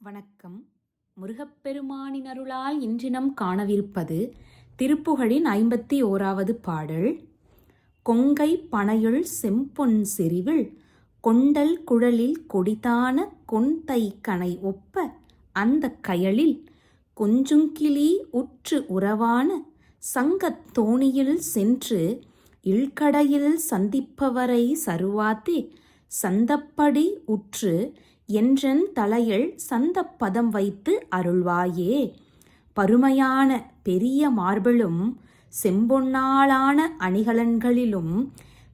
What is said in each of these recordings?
வணக்கம். முருகப்பெருமானின் அருளால் இன்றினம் காணவிருப்பது திருப்புகழின் 51வது பாடல். கொங்கை பனையுள் செம்பொன் செறிவில் கொண்டல் குழலில் கொடிதான கொண்தை கனை ஒப்ப அந்தக் கயலில் கொஞ்சுங்கிளி உற்று உறவான சங்கத் தோணியில் சென்று இல்கடையில் சந்திப்பவரை சருவாத்தே சந்தப்படி உற்று என்றன் தலையில் சந்தப் பதம் வைத்து அருள்வாயே. பருமையான பெரிய மார்பிலும் செம்பொன்னாலான அணிகலன்களிலும்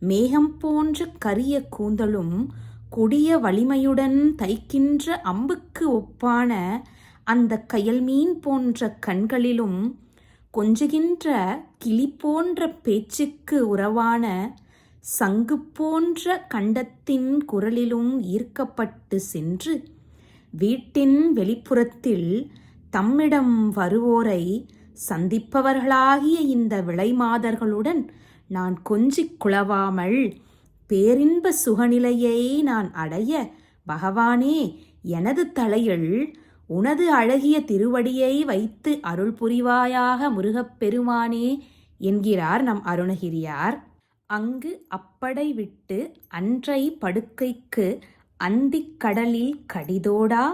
மேகம் போன்ற கரிய கூந்தலும் கொடிய வலிமையுடன் தைக்கின்ற அம்புக்கு ஒப்பான அந்த கயல்மீன் போன்ற கண்களிலும் கொஞ்சுகின்ற கிளி போன்ற பேச்சுக்கு உறவான சங்கு போன்ற கண்டத்தின் குரலிலும் ஈர்க்கப்பட்டு சென்று வீட்டின் வெளிப்புறத்தில் தம்மிடம் வருவோரை சந்திப்பவர்களாகிய இந்த விளைமாதர்களுடன் நான் கொஞ்சிக் குழவாமல் பேரின்ப சுகநிலையை நான் அடைய பகவானே எனது தலையில் உனது அழகிய திருவடியை வைத்து அருள் புரிவாயாக முருகப்பெருமானே என்கிறார் நம் அருணகிரியார். அங்கு அப்படை விட்டு அன்றை படுக்கைக்கு அந்திக் கடலில் கடிதோடா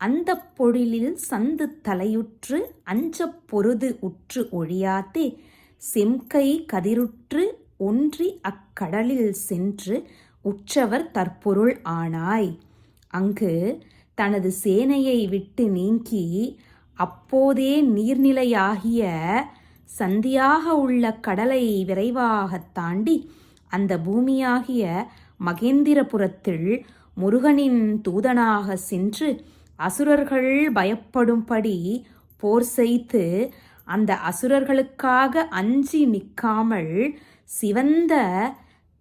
அந்தப் பொழிலில் சந்து தலையுற்று அஞ்சப் பொருது உற்று ஒழியாத்தே செம்கை கதிருற்று ஒன்றி அக்கடலில் சென்று உற்றவர் தற்பொருள் ஆனாய். அங்கு தனது சேனையை விட்டு நீங்கி அப்போதே நீர்நிலையாகிய சந்தியாக உள்ள கடலை விரைவாகத் தாண்டி அந்த பூமியாகிய மகேந்திரபுரத்தில் முருகனின் தூதனாக சென்று அசுரர்கள் பயப்படும்படி போர் செய்து அந்த அசுரர்களுக்காக அஞ்சி நிற்காமல் சிவந்த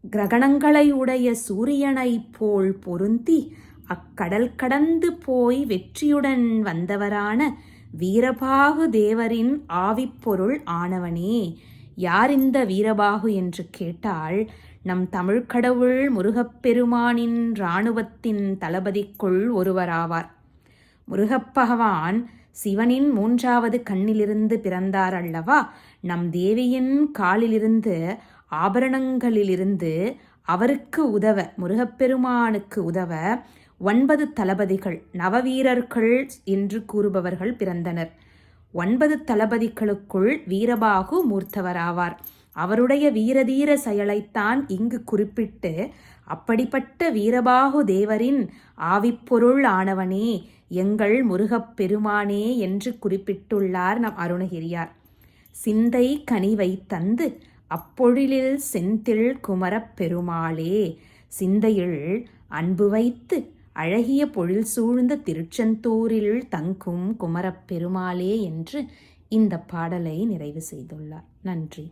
கிரகணங்களை உடைய சூரியனைப் போல் பொருந்தி அக்கடல் கடந்து போய் வெற்றியுடன் வந்தவரான வீரபாகு தேவரின் ஆவிப்பொருள் ஆனவனே. யார் இந்த வீரபாகு என்று கேட்டால் நம் தமிழ்க்கடவுள் முருகப்பெருமானின் இராணுவத்தின் தளபதிக்குள் ஒருவராவார். முருகப்பகவான் சிவனின் 3வது கண்ணிலிருந்து பிறந்தார் அல்லவா. நம் தேவியின் காலிலிருந்து ஆபரணங்களிலிருந்து அவருக்கு உதவ முருகப்பெருமானுக்கு உதவ 9 தளபதிகள் நவவீரர்கள் என்று கூறுபவர்கள் பிறந்தனர். 9 தளபதிகளுக்குள் வீரபாகு மூர்த்தவராவார். அவருடைய வீரதீர செயலைத்தான் இங்கு குறிப்பிட்டு அப்படிப்பட்ட வீரபாகு தேவரின் ஆவிப்பொருள் ஆனவனே எங்கள் முருகப்பெருமானே என்று குறிப்பிட்டுள்ளார் நம் அருணகிரியார். சிந்தை கனிவை தந்து அப்பொழிலில் செந்தில் குமரப் பெருமாளே. சிந்தையில் அன்பு வைத்து அழகிய பொழில் சூழ்ந்த திருச்செந்தூரில் தங்கும் குமரப் பெருமாளே என்று இந்த பாடலை நிறைவு செய்துள்ளார். நன்றி.